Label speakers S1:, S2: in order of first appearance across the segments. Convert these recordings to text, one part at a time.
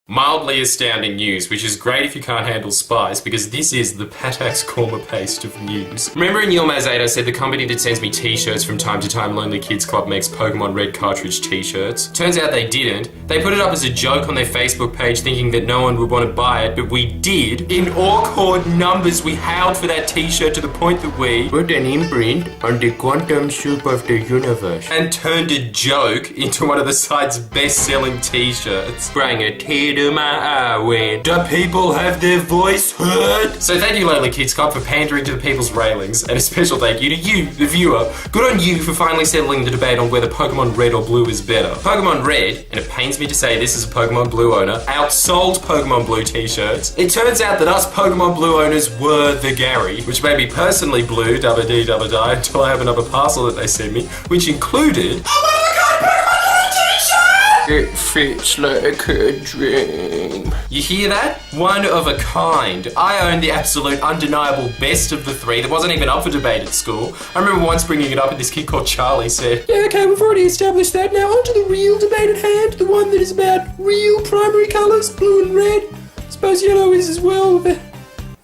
S1: Mildly astounding news, which is great if you can't handle spice, because this is the Patax Korma paste of news. Remember in Yilmaz 8 I said the company that sends me t-shirts from time to time, Lonely Kids Club, makes Pokemon Red cartridge t-shirts? Turns out they didn't. They put it up as a joke on their Facebook page thinking that no one would want to buy it, but we did. In Orchard numbers, we howled for that t-shirt to the point that we put an imprint on the quantum soup of the universe and turned a joke into one of the site's best-selling t-shirts. Bring a tear to my eye when do people have their voice heard? So thank you, Lonely Kids Club, for pandering to the people's railings, and a special thank you to you, the viewer. Good on you for finally settling the debate on whether Pokemon Red or Blue is better. Pokemon Red, and it pains me to say this as a Pokemon Blue owner, outsold Pokemon Blue t-shirts. It turns out that us Pokemon Blue owners were the Gary, which made me personally blue, double D, double die, until I opened up a parcel that they sent me, which included it fits like a dream. You hear that? One of a kind. I own the absolute undeniable best of the three that wasn't even up for debate at school. I remember once bringing it up and this kid called Charlie said, "Yeah, okay, we've already established that. Now onto the real debate at hand. The one that is about real primary colours, blue and red. I suppose yellow is as well, but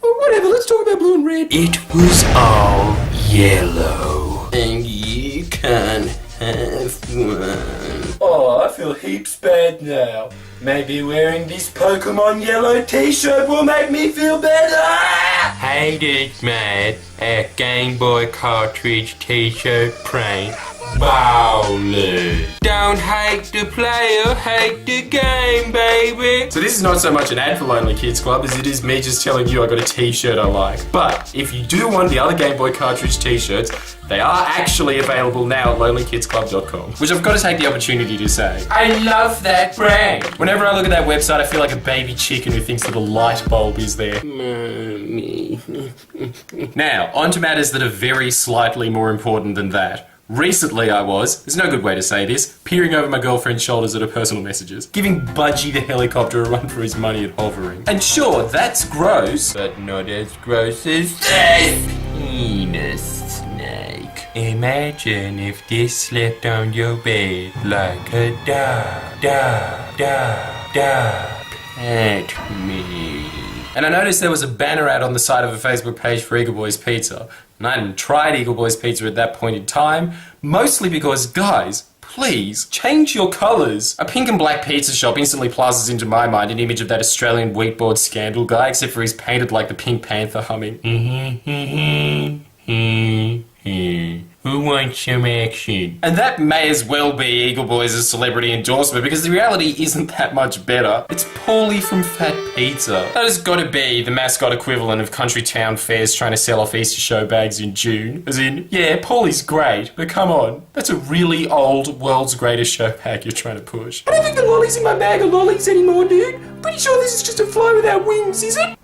S1: well, whatever, let's talk about blue and red." It was all yellow. And you can't have one. Oh, I feel heaps bad now. Maybe wearing this Pokemon yellow t-shirt will make me feel better. Hate it, mate. A Game Boy cartridge t-shirt prank. Bowler. Don't hate the player, hate the game, baby. So this is not so much an ad for Lonely Kids Club as it is me just telling you I got a t-shirt I like. But if you do want the other Game Boy cartridge t-shirts, they are actually available now at lonelykidsclub.com. Which I've got to take the opportunity to say, I love that brand. Whenever I look at that website, I feel like a baby chicken who thinks that a light bulb is there. Mommy. Now, on to matters that are very slightly more important than that. Recently I was, there's no good way to say this, peering over my girlfriend's shoulders at her personal messages, giving Budgie the helicopter a run for his money and hovering. And sure, that's gross, but not as gross as this. Penis snake. Imagine if this slept on your bed like a dog, pet me. And I noticed there was a banner ad on the side of a Facebook page for Eagle Boys Pizza. And I hadn't tried Eagle Boys Pizza at that point in time, mostly because, guys, please, change your colours. A pink and black pizza shop instantly plazes into my mind an image of that Australian wheatboard scandal guy, except for he's painted like the Pink Panther humming. Who wants some action? And that may as well be Eagle Boys' celebrity endorsement, because the reality isn't that much better. It's Paulie from Fat Pizza. That has got to be the mascot equivalent of country town fairs trying to sell off Easter show bags in June. As in, yeah, Paulie's great, but come on. That's a really old, world's greatest show bag you're trying to push. I don't think the lollies in my bag are lollies anymore, dude. Pretty sure this is just a fly without wings, is it?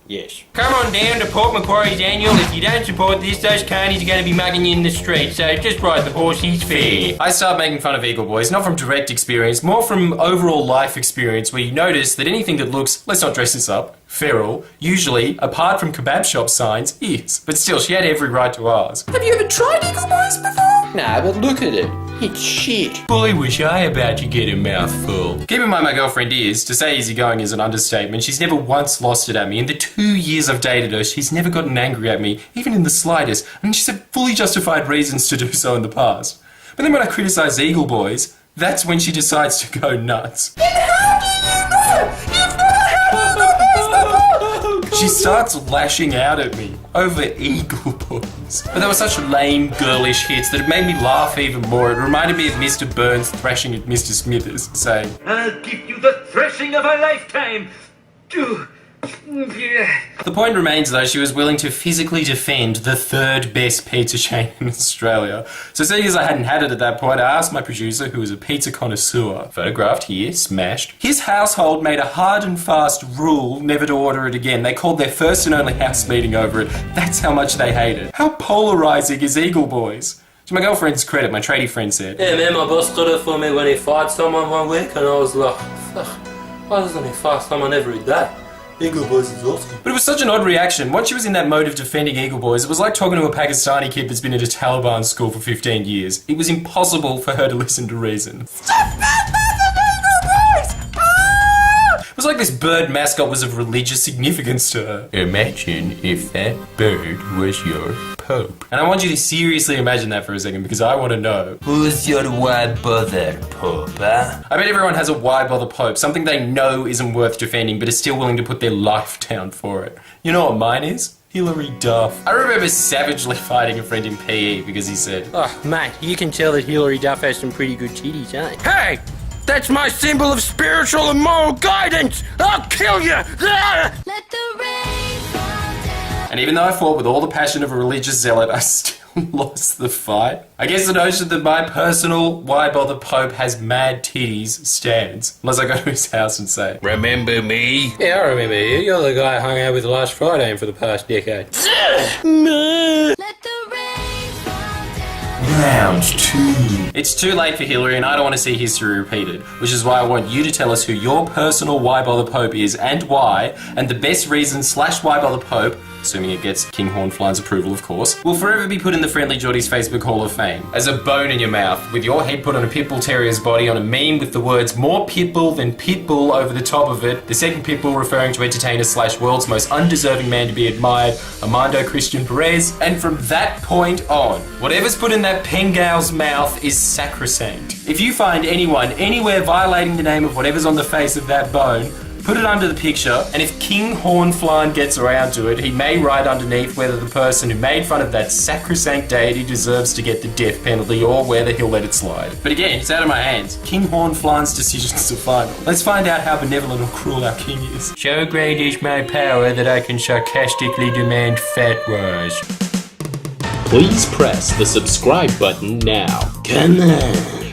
S1: Yes. Come on down to Port Macquarie's annual. If you don't support this, those carnies are going to be mugging you in the street, so just ride the horses fair. I started making fun of Eagle Boys, not from direct experience, more from overall life experience, where you notice that anything that looks, let's not dress this up, feral, usually, apart from kebab shop signs, is. But still, she had every right to ask. Have you ever tried Eagle Boys before? Nah, but look at it. It's shit. Boy, was I about to get a mouthful. Keep in mind my girlfriend is, to say easygoing is an understatement, she's never once lost it at me. In the 2 years I've dated her, she's never gotten angry at me, even in the slightest, and she's had fully justified reasons to do so in the past. But then when I criticise Eagle Boys, that's when she decides to go nuts. She starts lashing out at me over Eagle Boys. But they were such lame, girlish hits that it made me laugh even more. It reminded me of Mr. Burns thrashing at Mr. Smithers, saying, "I'll give you the thrashing of a lifetime." The point remains, though, she was willing to physically defend the third best pizza chain in Australia. So seeing as I hadn't had it at that point, I asked my producer, who was a pizza connoisseur, photographed here, smashed. His household made a hard and fast rule never to order it again. They called their first and only house meeting over it. That's how much they hate it. How polarising is Eagle Boys? To my girlfriend's credit, my tradie friend said, "Yeah man, my boss got it for me when he fired someone one week, and I was like, fuck, why doesn't he fire someone every day? Eagle Boys is awesome." But it was such an odd reaction. Once she was in that mode of defending Eagle Boys, it was like talking to a Pakistani kid that's been at a Taliban school for 15 years. It was impossible for her to listen to reason. Stop that Eagle Boys! like this bird mascot was of religious significance to her. Imagine if that bird was your Pope. And I want you to seriously imagine that for a second because I want to know. Who's your why bother Pope, huh? I bet everyone has a why bother Pope, something they know isn't worth defending but is still willing to put their life down for it. You know what mine is? Hilary Duff. I remember savagely fighting a friend in PE because he said,
S2: "Oh, mate, you can tell that Hilary Duff has some pretty good titties, eh? Hey! That's my symbol of spiritual and moral guidance! I'll kill you!"
S3: Let the rain fall down.
S1: And even though I fought with all the passion of a religious zealot, I still lost the fight. I guess the notion that my personal why bother Pope has mad titties stands. Unless I go to his house and say, "Remember me?"
S2: Yeah, I remember you. You're the guy I hung out with last Friday and for the past decade.
S3: Let the rain fall down.
S1: Round 2. It's too late for Hillary and I don't want to see history repeated, which is why I want you to tell us who your personal why bother Pope is and why, and the best reason / why bother Pope, assuming it gets King Hornfline's approval of course, will forever be put in the Friendly Geordies Facebook Hall of Fame. As a bone in your mouth, with your head put on a Pitbull Terrier's body on a meme with the words "more Pitbull than Pitbull" over the top of it, the second Pitbull referring to entertainer / world's most undeserving man to be admired, Armando Christian Perez, and from that point on, whatever's put in that pengal's mouth is sacrosanct. If you find anyone anywhere violating the name of whatever's on the face of that bone, put it under the picture, and if King Hornfline gets around to it, he may write underneath whether the person who made fun of that sacrosanct deity deserves to get the death penalty or whether he'll let it slide. But again, it's out of my hands. King Hornfline's decisions are final. Let's find out how benevolent or cruel our king is. So great is my power that I can sarcastically demand fatwas.
S4: Please press the subscribe button now. Come on.